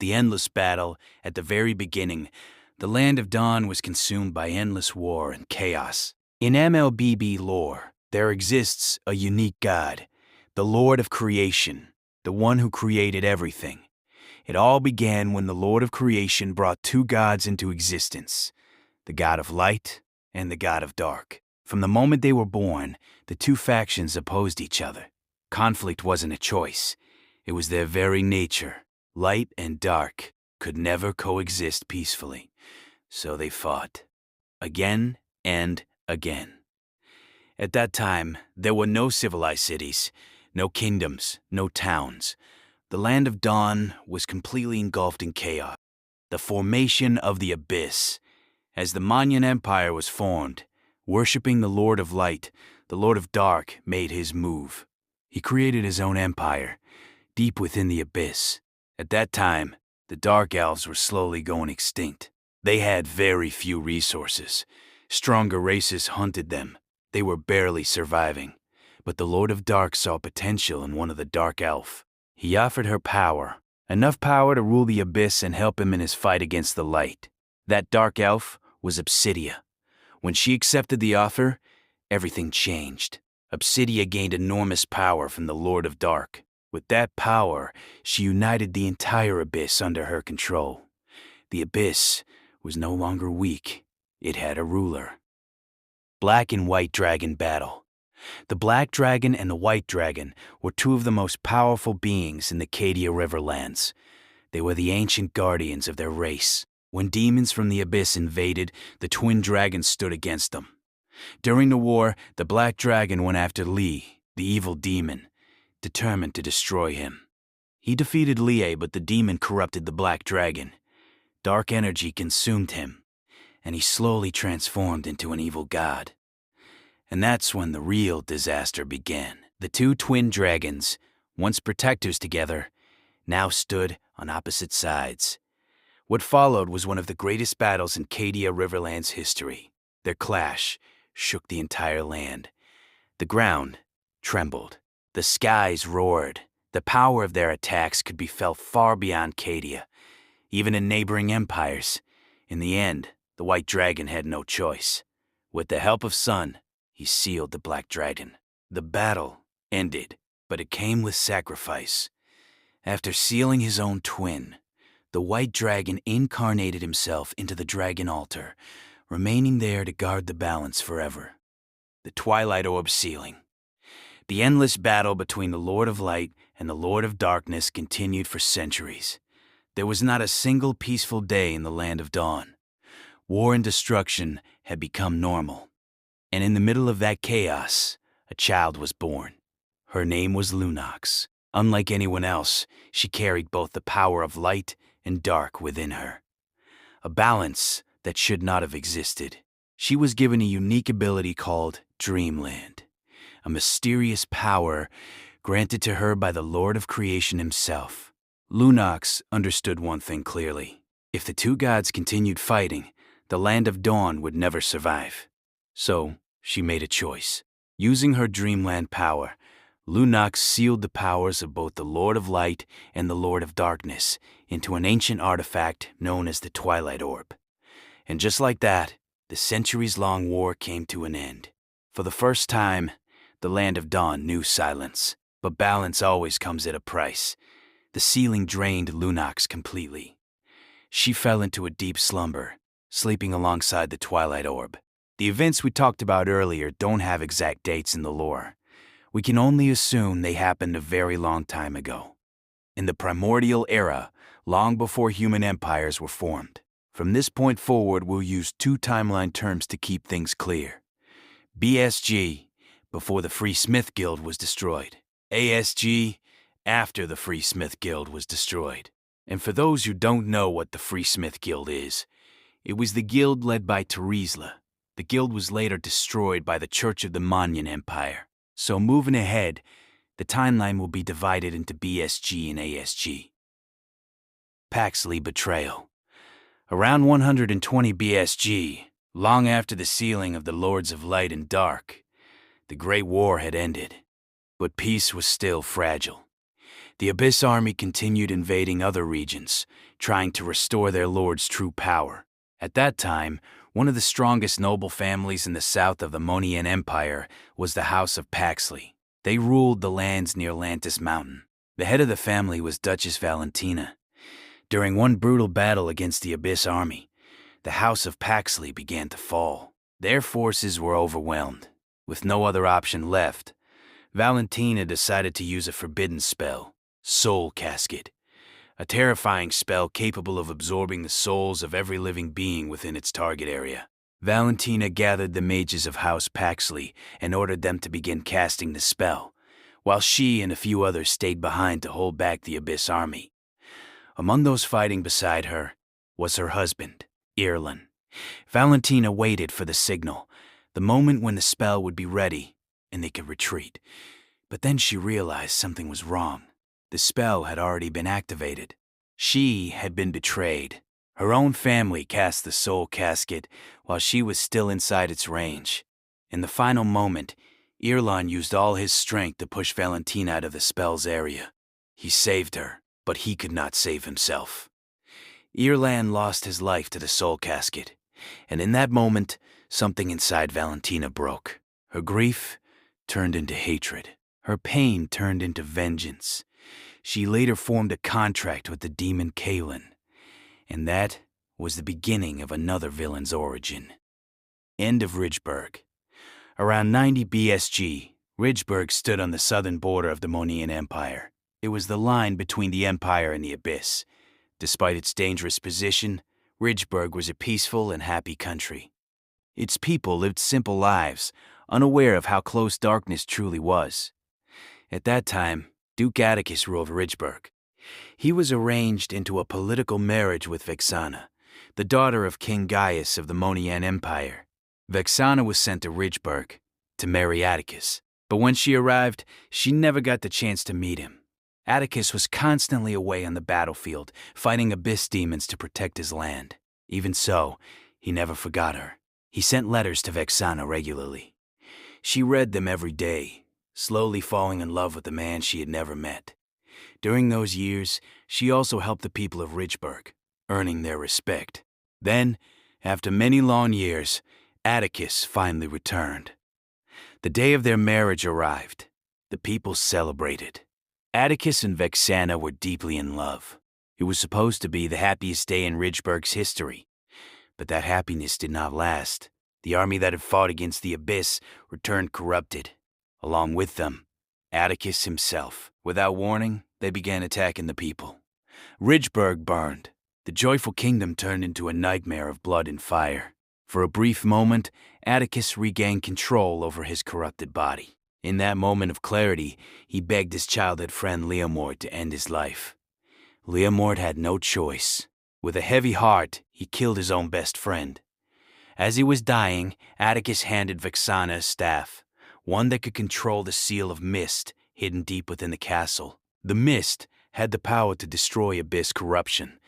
the endless battle, at the very beginning, the land of Dawn was consumed by endless war and chaos. In MLBB lore, there exists a unique god, the Lord of Creation, the one who created everything. It all began when the Lord of Creation brought two gods into existence, the god of light and the god of dark. From the moment they were born, the two factions opposed each other. Conflict wasn't a choice. It was their very nature. Light and dark could never coexist peacefully. So they fought. Again and again. At that time, there were no civilized cities, no kingdoms, no towns. The land of Dawn was completely engulfed in chaos. The formation of the Abyss. As the Mayan Empire was formed, worshipping the Lord of Light, the Lord of Dark made his move. He created his own empire, deep within the Abyss. At that time, the Dark Elves were slowly going extinct. They had very few resources. Stronger races hunted them. They were barely surviving. But the Lord of Dark saw potential in one of the Dark Elf. He offered her power, enough power to rule the Abyss and help him in his fight against the Light. That Dark Elf was Obsidia. When she accepted the offer, everything changed. Obsidia gained enormous power from the Lord of Dark. With that power, she united the entire Abyss under her control. The Abyss was no longer weak. It had a ruler. Black and White Dragon Battle. The Black Dragon and the White Dragon were two of the most powerful beings in the Cadia Riverlands. They were the ancient guardians of their race. When demons from the Abyss invaded, the twin dragons stood against them. During the war, the Black Dragon went after Lee, the evil demon, determined to destroy him. He defeated Lie, but the demon corrupted the Black Dragon. Dark energy consumed him, and he slowly transformed into an evil god. And that's when the real disaster began. The two twin dragons, once protectors together, now stood on opposite sides. What followed was one of the greatest battles in Cadia Riverland's history. Their clash shook the entire land. The ground trembled. The skies roared. The power of their attacks could be felt far beyond Cadia, even in neighboring empires. In the end, the White Dragon had no choice. With the help of Sun, he sealed the Black Dragon. The battle ended, but it came with sacrifice. After sealing his own twin, the White Dragon incarnated himself into the Dragon Altar, remaining there to guard the balance forever. The Twilight Orb Sealing. The endless battle between the Lord of Light and the Lord of Darkness continued for centuries. There was not a single peaceful day in the Land of Dawn. War and destruction had become normal. And in the middle of that chaos, a child was born. Her name was Lunox. Unlike anyone else, she carried both the power of light and dark within her. A balance that should not have existed. She was given a unique ability called Dreamland, a mysterious power granted to her by the Lord of Creation himself. Lunox understood one thing clearly. If the two gods continued fighting, the Land of Dawn would never survive. So, she made a choice. Using her Dreamland power, Lunox sealed the powers of both the Lord of Light and the Lord of Darkness into an ancient artifact known as the Twilight Orb. And just like that, the centuries-long war came to an end. For the first time, the Land of Dawn knew silence. But balance always comes at a price. The sealing drained Lunox completely. She fell into a deep slumber, sleeping alongside the Twilight Orb. The events we talked about earlier don't have exact dates in the lore. We can only assume they happened a very long time ago. In the primordial era, long before human empires were formed. From this point forward, we'll use two timeline terms to keep things clear. BSG, before the Free Smith Guild was destroyed. ASG, after the Free Smith Guild was destroyed. And for those who don't know what the Free Smith Guild is, it was the guild led by Teresla. The guild was later destroyed by the Church of the Mayan Empire. So moving ahead, the timeline will be divided into BSG and ASG. Paxley Betrayal. Around 120 BSG, long after the sealing of the Lords of Light and Dark, the Great War had ended. But peace was still fragile. The Abyss army continued invading other regions, trying to restore their lord's true power. At that time, one of the strongest noble families in the south of the Monian Empire was the House of Paxley. They ruled the lands near Lantis Mountain. The head of the family was Duchess Valentina. During one brutal battle against the Abyss army, the House of Paxley began to fall. Their forces were overwhelmed. With no other option left, Valentina decided to use a forbidden spell, Soul Casket, a terrifying spell capable of absorbing the souls of every living being within its target area. Valentina gathered the mages of House Paxley and ordered them to begin casting the spell, while she and a few others stayed behind to hold back the Abyss army. Among those fighting beside her was her husband, Irlan. Valentina waited for the signal, the moment when the spell would be ready and they could retreat. But then she realized something was wrong. The spell had already been activated. She had been betrayed. Her own family cast the soul casket while she was still inside its range. In the final moment, Irlan used all his strength to push Valentina out of the spell's area. He saved her, but he could not save himself. Irlan lost his life to the soul casket, and in that moment, something inside Valentina broke. Her grief turned into hatred. Her pain turned into vengeance. She later formed a contract with the demon Kalen, and that was the beginning of another villain's origin. End of Ridgeburg. Around 90 BSG, Ridgeburg stood on the southern border of the Monian Empire. It was the line between the Empire and the Abyss. Despite its dangerous position, Ridgeburg was a peaceful and happy country. Its people lived simple lives, unaware of how close darkness truly was. At that time, Duke Atticus ruled Ridgeburg. He was arranged into a political marriage with Vexana, the daughter of King Gaius of the Monian Empire. Vexana was sent to Ridgeburg to marry Atticus, but when she arrived, she never got the chance to meet him. Atticus was constantly away on the battlefield, fighting abyss demons to protect his land. Even so, he never forgot her. He sent letters to Vexana regularly. She read them every day, slowly falling in love with the man she had never met. During those years, she also helped the people of Ridgeburg, earning their respect. Then, after many long years, Atticus finally returned. The day of their marriage arrived. The people celebrated. Atticus and Vexana were deeply in love. It was supposed to be the happiest day in Ridgeburg's history. But that happiness did not last. The army that had fought against the Abyss returned corrupted. Along with them, Atticus himself. Without warning, they began attacking the people. Ridgeburg burned. The joyful kingdom turned into a nightmare of blood and fire. For a brief moment, Atticus regained control over his corrupted body. In that moment of clarity, he begged his childhood friend Leomord to end his life. Leomord had no choice. With a heavy heart, he killed his own best friend. As he was dying, Atticus handed Vexana a staff, one that could control the seal of mist hidden deep within the castle. The mist had the power to destroy Abyss corruption,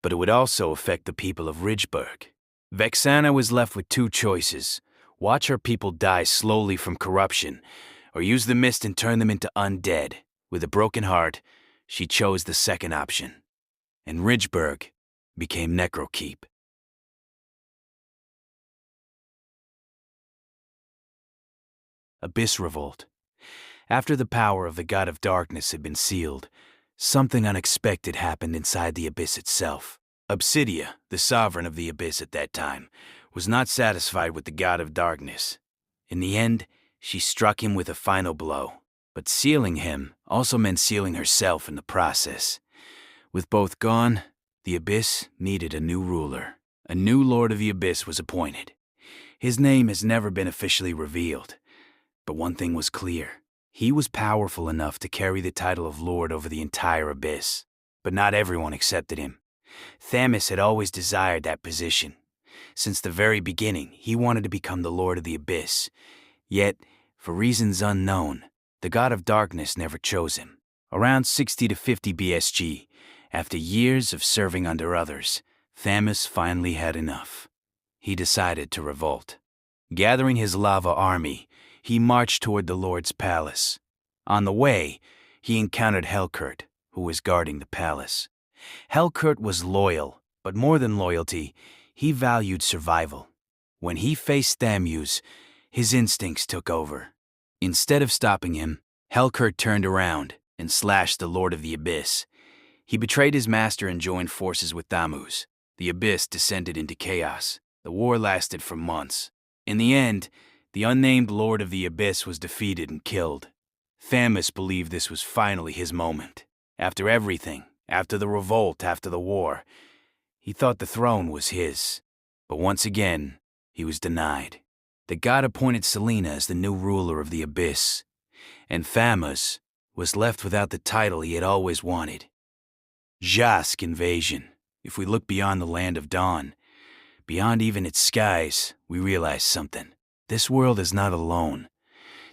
but it would also affect the people of Ridgeburg. Vexana was left with two choices: watch her people die slowly from corruption, or use the mist and turn them into undead. With a broken heart, she chose the second option, and Ridgeburg became Necrokeep. Abyss Revolt. After the power of the God of Darkness had been sealed, something unexpected happened inside the Abyss itself. Obsidia, the sovereign of the Abyss at that time, was not satisfied with the God of Darkness. In the end, she struck him with a final blow. But sealing him also meant sealing herself in the process. With both gone, the Abyss needed a new ruler. A new Lord of the Abyss was appointed. His name has never been officially revealed, but one thing was clear. He was powerful enough to carry the title of Lord over the entire Abyss, but not everyone accepted him. Thamus had always desired that position. Since the very beginning, he wanted to become the Lord of the Abyss. Yet, for reasons unknown, the God of Darkness never chose him. Around 60 to 50 BSG, after years of serving under others, Thamus finally had enough. He decided to revolt. Gathering his lava army, he marched toward the Lord's palace. On the way, he encountered Helkurt, who was guarding the palace. Helkurt was loyal, but more than loyalty, he valued survival. When he faced Thamuz, his instincts took over. Instead of stopping him, Helkurt turned around and slashed the Lord of the Abyss. He betrayed his master and joined forces with Thamuz. The Abyss descended into chaos. The war lasted for months. In the end, the unnamed Lord of the Abyss was defeated and killed. Thamuz believed this was finally his moment. After everything, after the revolt, after the war, he thought the throne was his. But once again, he was denied. The god appointed Selena as the new ruler of the Abyss, and Thamuz was left without the title he had always wanted. Zhask invasion. If we look beyond the land of dawn, beyond even its skies, we realize something. This world is not alone.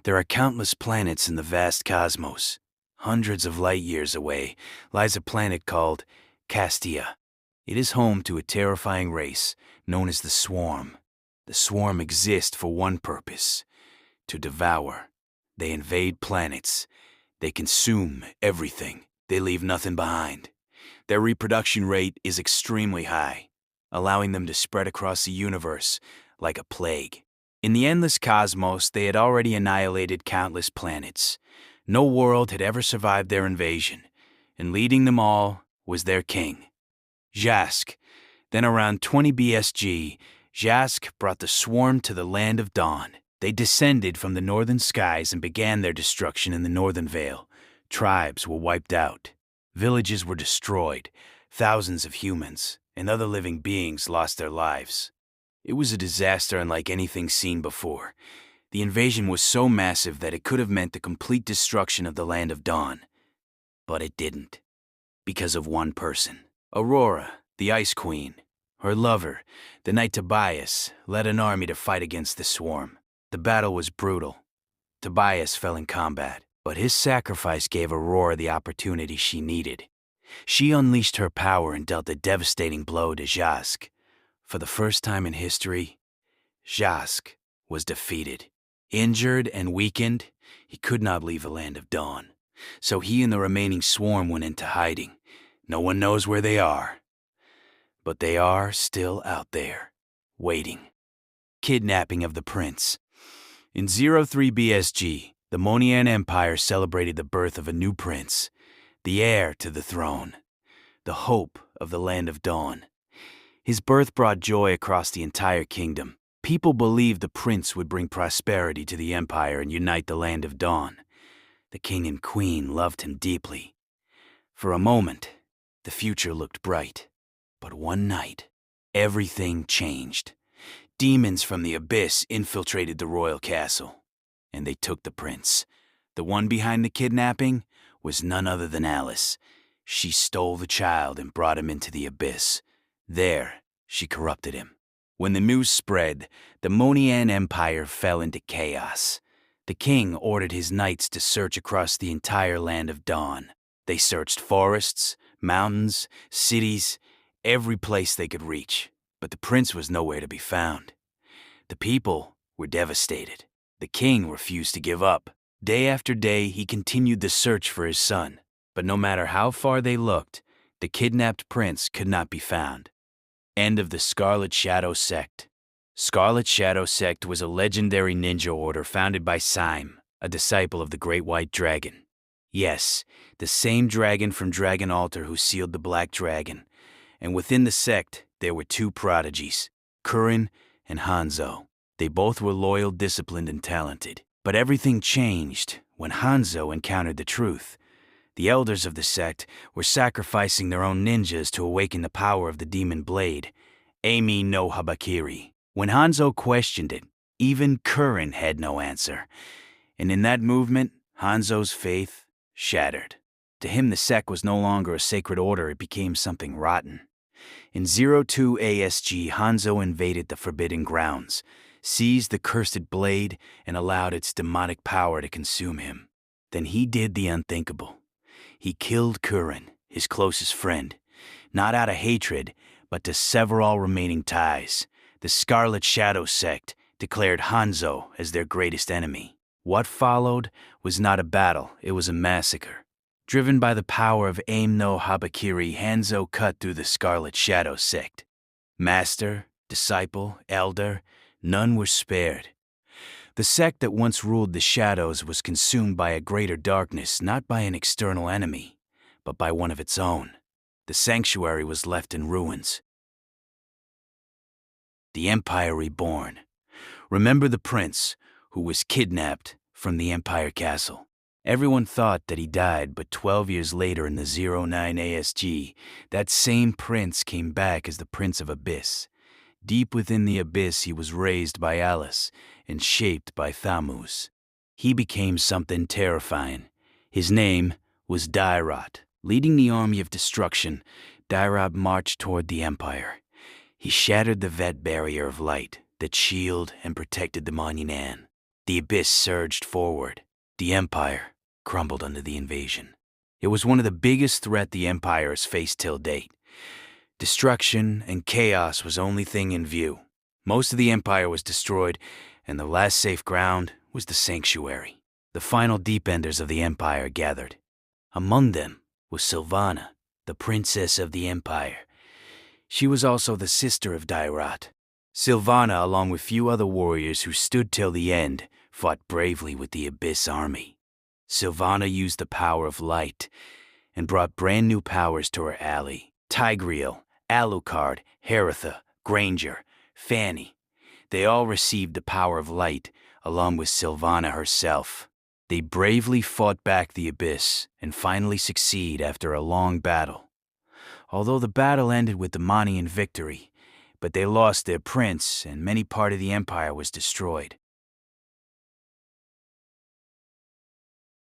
There are countless planets in the vast cosmos. Hundreds of light years away lies a planet called Castia. It is home to a terrifying race known as the Swarm. The Swarm exist for one purpose: to devour. They invade planets. They consume everything. They leave nothing behind. Their reproduction rate is extremely high, allowing them to spread across the universe like a plague. In the endless cosmos, they had already annihilated countless planets. No world had ever survived their invasion, and leading them all was their king, Zhask. Then around 20 BSG, Zhask brought the Swarm to the land of dawn. They descended from the northern skies and began their destruction in the northern vale. Tribes were wiped out. Villages were destroyed. Thousands of humans and other living beings lost their lives. It was a disaster unlike anything seen before. The invasion was so massive that it could have meant the complete destruction of the land of dawn. But it didn't. Because of one person. Aurora, the Ice Queen. Her lover, the Knight Tobias, led an army to fight against the Swarm. The battle was brutal. Tobias fell in combat, but his sacrifice gave Aurora the opportunity she needed. She unleashed her power and dealt a devastating blow to Zhask. For the first time in history, Zhask was defeated. Injured and weakened, he could not leave the land of dawn. So he and the remaining Swarm went into hiding. No one knows where they are. But they are still out there, waiting. Kidnapping of the prince. In 03 BSG, the Monian Empire celebrated the birth of a new prince, the heir to the throne, the hope of the land of dawn. His birth brought joy across the entire kingdom. People believed the prince would bring prosperity to the empire and unite the land of dawn. The king and queen loved him deeply. For a moment, the future looked bright. But one night, everything changed. Demons from the abyss infiltrated the royal castle, and they took the prince. The one behind the kidnapping was none other than Alice. She stole the child and brought him into the abyss. There, she corrupted him. When the news spread, the Monian Empire fell into chaos. The king ordered his knights to search across the entire land of dawn. They searched forests, mountains, cities, every place they could reach, but the prince was nowhere to be found. The people were devastated. The king refused to give up. Day after day, he continued the search for his son, but no matter how far they looked, the kidnapped prince could not be found. End of the Scarlet Shadow Sect. Scarlet Shadow Sect was a legendary ninja order founded by Syme, a disciple of the Great White Dragon. Yes, the same dragon from Dragon Altar who sealed the Black Dragon. And within the sect, there were two prodigies, Kurin and Hanzo. They both were loyal, disciplined, and talented. But everything changed when Hanzo encountered the truth. The elders of the sect were sacrificing their own ninjas to awaken the power of the demon blade, Amy no Habakiri. When Hanzo questioned it, even Kurin had no answer. And in that movement, Hanzo's faith shattered. To him, the sect was no longer a sacred order, it became something rotten. In 02 ASG, Hanzo invaded the Forbidden Grounds, seized the cursed blade, and allowed its demonic power to consume him. Then he did the unthinkable. He killed Kurin, his closest friend, not out of hatred, but to sever all remaining ties. The Scarlet Shadow Sect declared Hanzo as their greatest enemy. What followed was not a battle, it was a massacre. Driven by the power of Aim no Habakiri, Hanzo cut through the Scarlet Shadow sect. Master, disciple, elder, none were spared. The sect that once ruled the shadows was consumed by a greater darkness, not by an external enemy, but by one of its own. The sanctuary was left in ruins. The Empire Reborn. Remember the prince, who was kidnapped from the Empire Castle. Everyone thought that he died, but 12 years later in the 09 ASG, that same prince came back as the Prince of Abyss. Deep within the abyss, he was raised by Alice and shaped by Thammuz. He became something terrifying. His name was Dairat. Leading the army of destruction, Dairat marched toward the Empire. He shattered the vet barrier of light that shielded and protected the Monunan. The abyss surged forward. The Empire crumbled under the invasion. It was one of the biggest threats the Empire has faced till date. Destruction and chaos was the only thing in view. Most of the Empire was destroyed, and the last safe ground was the Sanctuary. The final deependers of the Empire gathered. Among them was Sylvana, the Princess of the Empire. She was also the sister of Dairat. Sylvana, along with few other warriors who stood till the end, fought bravely with the Abyss army. Sylvana used the power of light and brought brand new powers to her ally. Tigreal, Alucard, Heratha, Granger, Fanny. They all received the power of light, along with Sylvana herself. They bravely fought back the Abyss and finally succeed after a long battle. Although the battle ended with the Manian victory, but they lost their prince and many part of the empire was destroyed.